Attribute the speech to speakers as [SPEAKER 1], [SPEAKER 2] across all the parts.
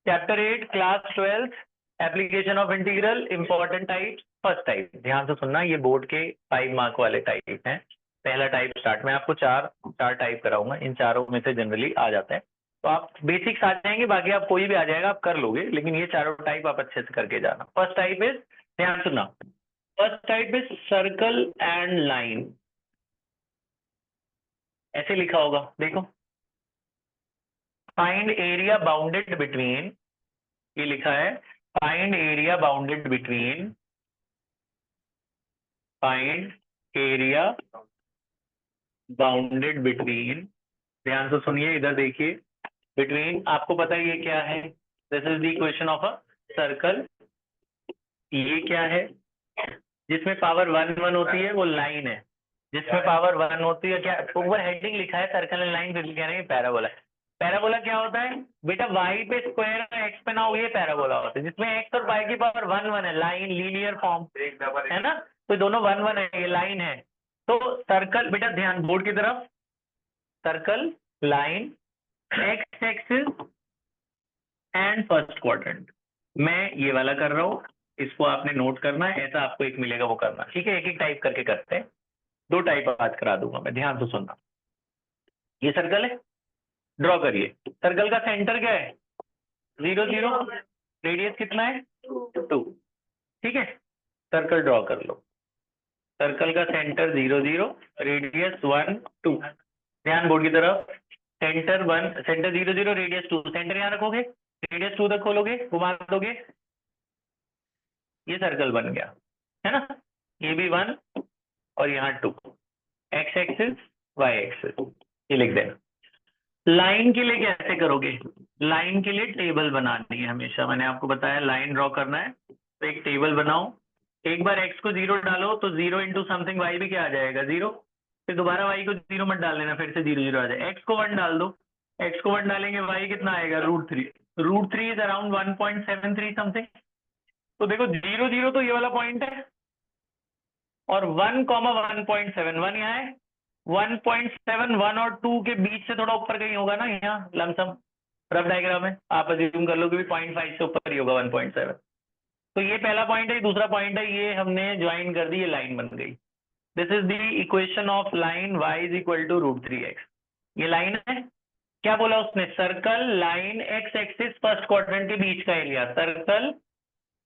[SPEAKER 1] Chapter 8 class 12 application of integral important type. First type, ध्यान से सुनना, ये बोर्ड के 5 मार्क वाले टाइप हैं। पहला टाइप स्टार्ट, मैं आपको चार टाइप कराऊंगा, इन चारों में से जनरली आ जाते हैं, तो आप बेसिक्स आ जाएंगे, बाकी आप कोई भी आ जाएगा आप कर लोगे, लेकिन ये चारों टाइप आप अच्छे से करके जाना। फर्स्ट टाइप इज, ध्यान सुनना, first type is circle and line. ऐसे लिखा होगा, देखो, फाइंड एरिया बाउंडेड बिटवीन, ये लिखा है find area bounded between, find area bounded between, ध्यान से सुनिए, इधर देखिए, बिटवीन आपको पता है ये क्या है, this is the equation of a circle. ये क्या है, जिसमें पावर 1 1 होती है वो लाइन है, जिसमें पावर 1 होती है, क्या ऊपर हेडिंग लिखा है सर्कल एंड लाइन, फिर कह रहे हैं पैराबोला। पैराबोला क्या होता है बेटा, वाई पे स्क्वायर है, एक्स पे ना हो, ये पैराबोला होता है, जिसमें एक्स और वाई की पावर 1 1 है, लाइन लीनियर फॉर्म है ना, तो दोनों 1 1 है, ये लाइन है। तो सर्कल, बेटा ध्यान बोर्ड की तरफ, circle, line, x axis and first quadrant. मैं ये वाला कर रहा हूँ, इसको आपने नोट करना है, ऐसा आपको एक मिलेगा वो करना, ठीक है, एक एक टाइप करके करते हैं, 2 टाइप आज करा दूंगा मैं, ध्यान से सुनना। ये सर्कल है, ड्रॉ करिए, सर्कल का सेंटर क्या है 0 0, रेडियस कितना है 2, ठीक है, सर्कल ड्रॉ कर लो, सर्कल का सेंटर 0 0, रेडियस 1 2, ध्यान बोर्ड की तरफ, सेंटर 1, सेंटर 0 0, रेडियस 2, सेंटर यहाँ रखोगे, रेडियस 2 तक खोलोगे, घुमा दोगे, ये सर्कल बन गया, है ना, ये भी 1 और यहाँ 2, एक्स एक्सिस वाई एक्सिस, ये लिख देना। लाइन के लिए कैसे करोगे, लाइन के लिए टेबल बनानी है हमेशा, मैंने आपको बताया लाइन ड्रॉ करना है तो एक टेबल बनाओ, एक बार x को 0 डालो तो 0 इंटू समथिंग y भी क्या आ जाएगा 0, फिर दोबारा y को 0 मत डाल लेना, फिर से 0 0 आ जाए, x को 1 डाल दो, x को 1 डालेंगे y कितना आएगा √3, √3 इज अराउंड 1.73 समथिंग, तो देखो 0 0 तो ये वाला पॉइंट है, और 1,1.7 यहाँ है, 1.7 1 और 2 के बीच से थोड़ा ऊपर कहीं होगा ना, यहाँ लमसम रफ डायग्राम है, आप अज्यूम कर लो कि 0.5 से ऊपर ही होगा 1.7, तो ये पहला पॉइंट है, दूसरा पॉइंट है, ये हमने ज्वाइन कर दी, ये लाइन बन गई, this is the equation of line y is equal to √3x, ये लाइन है, क्या बोला उसने, circle line x axis first quadrant के बीच का area, circle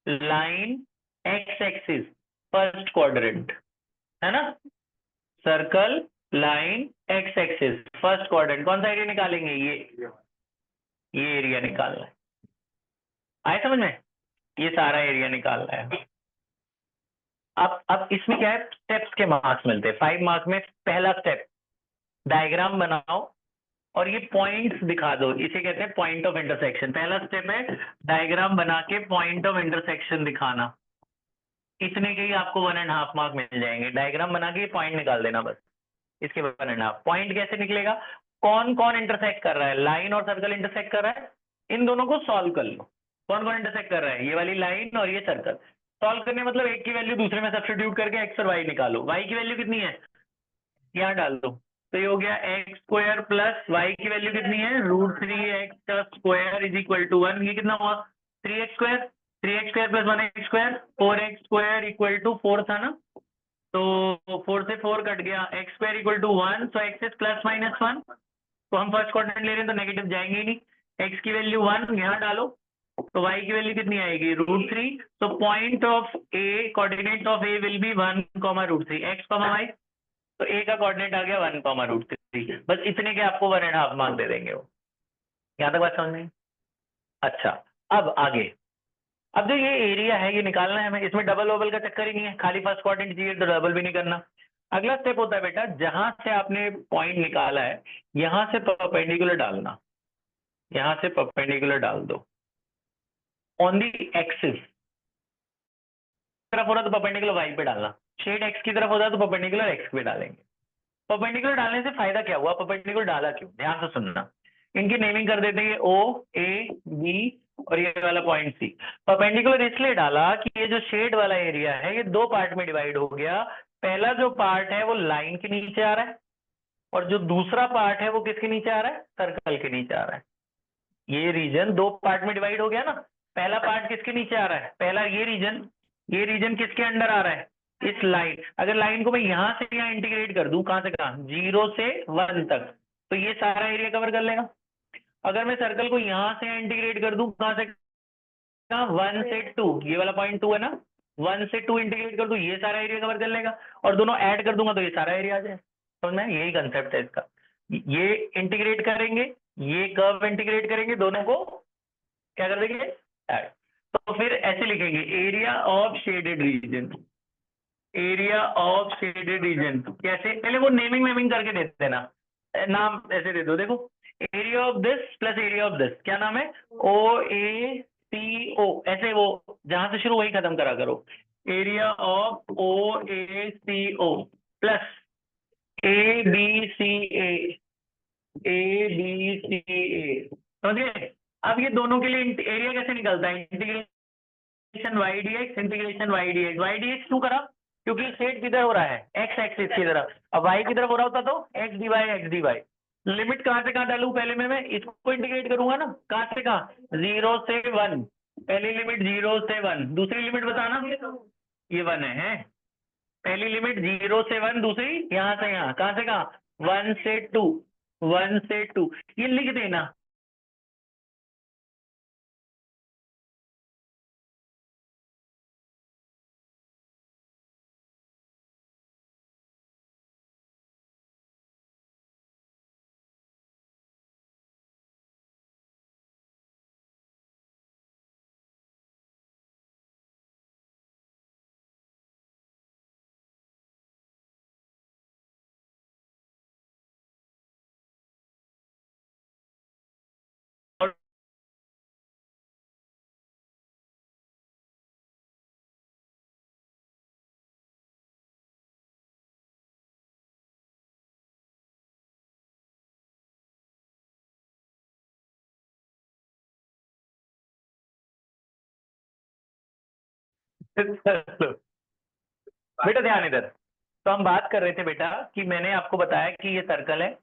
[SPEAKER 1] line x axis first quadrant, है ना, circle line x axis first quadrant, कौन सा एरिया निकालेंगे, ये एरिया निकालना है, आए समझ में, ये सारा एरिया निकालना है। अब इसमें क्या है, स्टेप्स के मार्क्स मिलते हैं 5 मार्क्स में। पहला स्टेप, डायग्राम बनाओ और ये पॉइंट्स दिखा दो, इसे कहते हैं पॉइंट ऑफ इंटरसेक्शन। पहला स्टेप है डायग्राम बना के पॉइंट ऑफ इंटरसेक्शन दिखाना, इतने के ही आपको 1.5 मार्क मिल जाएंगे, डायग्राम बना के पॉइंट निकाल देना बस, इसके 1.5। पॉइंट कैसे निकलेगा, कौन कौन इंटरसेक्ट कर रहा है, लाइन और सर्कल इंटरसेक्ट कर रहा है, इन दोनों को सॉल्व कर लो, कौन कौन इंटरसेक्ट कर रहा है, ये वाली लाइन और ये सर्कल, सॉल्व करने मतलब एक की वैल्यू दूसरे में सब्स्टिट्यूट करके एक्स और वाई निकालो, वाई की वैल्यू कितनी है यहाँ डाल दो, तो ये हो गया एक्स स्क्वायर प्लस वाई की वैल्यू कितनी है √3x का स्क्वायर इज इक्वल टू 1, ये कितना हुआ 3x square, 3x square plus 1x square, 4x square equal to 4 था ना, तो 4 से 4 कट गया, x square equal to 1, so x is +-1, तो हम फर्स्ट क्वाड्रेंट ले रहे हैं तो नेगेटिव जाएंगे ही नहीं, एक्स की वैल्यू 1 यहाँ डालो, तो y की वैल्यू कितनी आएगी √3, तो point of A, coordinate of A will be 1, √3, x, y, तो a का कोऑर्डिनेट आ गया 1, √3, बस इतने के आपको 1.5 मार्क दे देंगे वो, यहाँ तक बात समझ में। अच्छा, अब आगे, अब जो ये एरिया है ये निकालना है हमें, इसमें डबल ओबल का चक्कर ही नहीं है, खाली फर्स्ट क्वाड्रेंट चाहिए तो डबल भी नहीं करना। अगला स्टेप होता है बेटा, जहां से आपने पॉइंट निकाला है यहां से परपेंडिकुलर डालना, यहां से परपेंडिकुलर डाल दो ऑन दी एक्सिस, तरफ हो रहा तो परपेंडिकुलर वाई पे डालना, शेड एक्स की तरफ होता है तो परपेंडिकुलर एक्स पे डालेंगे। परपेंडिकुलर डालने से फायदा क्या हुआ, परपेंडिकुलर डाला क्यों, ध्यान से सुनना, इनकी नेमिंग कर देते हैं ओ ए बी और ये वाला पॉइंट सी। परपेंडिकुलर इसलिए डाला कि ये जो शेड वाला एरिया है ये 2 पार्ट में डिवाइड हो गया, पहला जो पार्ट है वो लाइन के नीचे आ रहा है और जो दूसरा पार्ट है वो किसके नीचे आ रहा है, सर्कल के नीचे आ रहा है। ये रीजन दो पार्ट में डिवाइड हो गया ना, पहला पार्ट किसके नीचे आ रहा है, पहला ये रीजन किसके अंडर आ रहा है, इस लाइन, अगर लाइन को मैं यहां से यहाँ इंटीग्रेट कर दूं, कहां से कहां, 0 से 1 तक, तो ये सारा एरिया कवर कर लेगा। अगर मैं सर्कल को यहां से इंटीग्रेट कर दूं, कहां से कहां, 1 से 2, ये वाला पॉइंट 2 है ना, 1 से 2 इंटीग्रेट कर दूं, ये सारा एरिया कवर कर लेगा, और दोनों ऐड कर दूंगा तो ये सारा एरिया आ जाए। समझ में, यही कंसेप्ट है इसका। ये इंटीग्रेट करेंगे, ये कर्व इंटीग्रेट करेंगे, दोनों को क्या कर देंगे, ऐड। तो फिर ऐसे लिखेंगे, area of shaded region, area of shaded region कैसे, पहले वो नेमिंग वेमिंग करके दे देना, नाम ऐसे दे दो, देखो area of this plus area of this, क्या नाम है, OACO, ऐसे वो जहां से शुरू वही खत्म करा करो, area of OACO plus ABCA, ABCA, समझिए। अब ये दोनों के लिए एरिया कैसे निकलता है, integration y dx, integration y dx, y dx क्यों करा, क्योंकि सेट किधर हो रहा है, x एक्सिस की तरफ, अब y की तरफ हो रहा होता तो x dy। लिमिट कहां से कहां डालू, पहले मैं इसको इंटीग्रेट करूंगा ना, कहां से कहां, 0 से 1, पहली लिमिट 0 से 1, दूसरी लिमिट बताना, ये 1 है, पहली लिमिट 0 से 1, दूसरी यहां से यहां, कहां से कहां, 1 से 2, 1 से 2, ये लिख देना। और बेटा ध्यान इधर, तो हम बात कर रहे थे बेटा कि मैंने आपको बताया कि ये सर्कल है,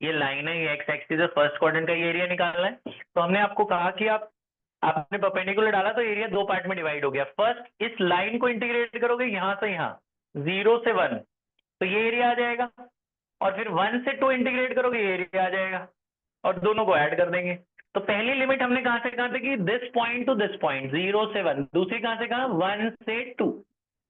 [SPEAKER 1] ये लाइन है, ये एक्स एक्सिस है, फर्स्ट क्वाड्रेंट का ये एरिया निकालना है। तो हमने आपको कहा कि आपने परपेंडिकुलर डाला तो एरिया दो पार्ट में डिवाइड हो गया। फर्स्ट इस लाइन को इंटीग्रेट करोगे यहां से यहां, 0 से 1, तो ये एरिया आ जाएगा, और फिर 1 से 2 इंटीग्रेट करोगे ये एरिया आ जाएगा, और दोनों को ऐड कर देंगे। तो पहली लिमिट हमने कहां से कहा था कि this point two this point, 0 से 1, दूसरी कहां से कहा, 1 से 2,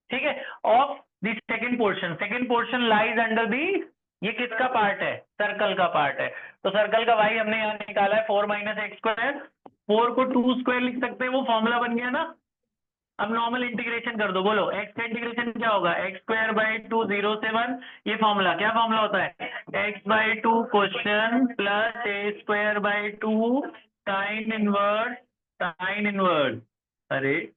[SPEAKER 1] ठीक है। Of the second portion lies under the, ये किसका पार्ट है, सर्कल का पार्ट है। तो सर्कल का वाई हमने यहाँ निकाला है 4 - x², 4 को 2² लिख सकते हैं, वो फॉर्मूला बन गया ना। अब नॉर्मल इंटीग्रेशन कर दो, बोलो x का इंटीग्रेशन क्या होगा, x²/2, 0 से 1, ये फॉर्मूला क्या फॉर्मूला होता है, x/2 question plus a²/2 sine inverse, अरे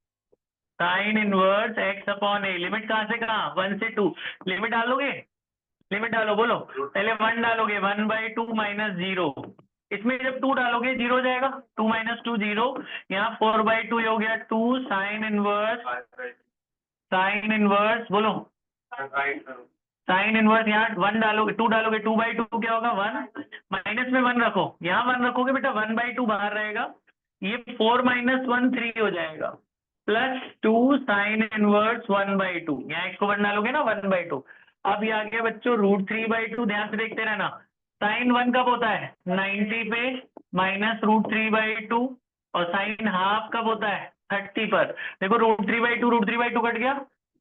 [SPEAKER 1] साइन इनवर्स x/a, लिमिट कहां से कहां, 1 से 2, लिमिट डालोगे, लिमिट डालो, बोलो पहले 1 डालोगे, 1/2 - 0, इसमें जब 2 डालोगे 0 हो जाएगा, 2 - 2 0, यहाँ 4/2 हो गया 2 साइन इनवर्स बोलो, साइन इनवर्स, यहाँ 1 डालोगे, 2 डालोगे, 2/2 क्या होगा, 1, माइनस में 1 रखो, यहाँ 1 रखोगे बेटा, 1/2 बाहर रहेगा, ये 4 - 1 3 हो जाएगा, प्लस 2 साइन इनवर्स 1/2, यहाँ x को 1 डालोगे ना, 1/2। अब ये आ गया बच्चों √3/2, ध्यान से देखते रहना, साइन 1 कब होता है, 90 पे, माइनस √3/2, और साइन हाफ कब होता है, 30 पर। देखो √3/2 कट गया,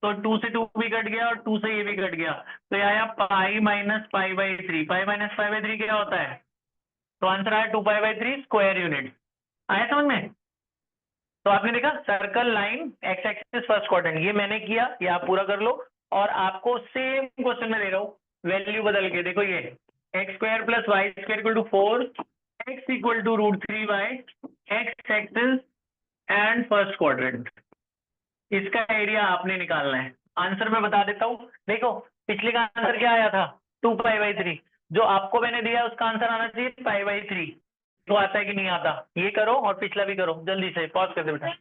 [SPEAKER 1] तो 2 से 2 भी कट गया, और 2 से ये भी कट गया, तो ये आया पाई माइनस π/3, पाई माइनस π/3 क्या होता है, तो आंसर आया 2π/3 स्क्वायर यूनिट। आया समझ में। तो आपने देखा circle, line, x axis, first quadrant, ये मैंने किया, ये आप पूरा कर लो। और आपको सेम क्वेश्चन में दे रहा हूँ, वैल्यू बदल के देखो, ये x² + y² = 4, x = √3y, x axis and first quadrant, इसका एरिया आपने निकालना है। आंसर मैं बता देता हूँ, देखो पिछले का आंसर क्या आया था, 2π/3, जो आपको मैंने दिया उसका आंसर आना चाहिए π/3, तो आता है कि नहीं आता, ये करो और पिछला भी करो, जल्दी से पॉज कर दो बेटा।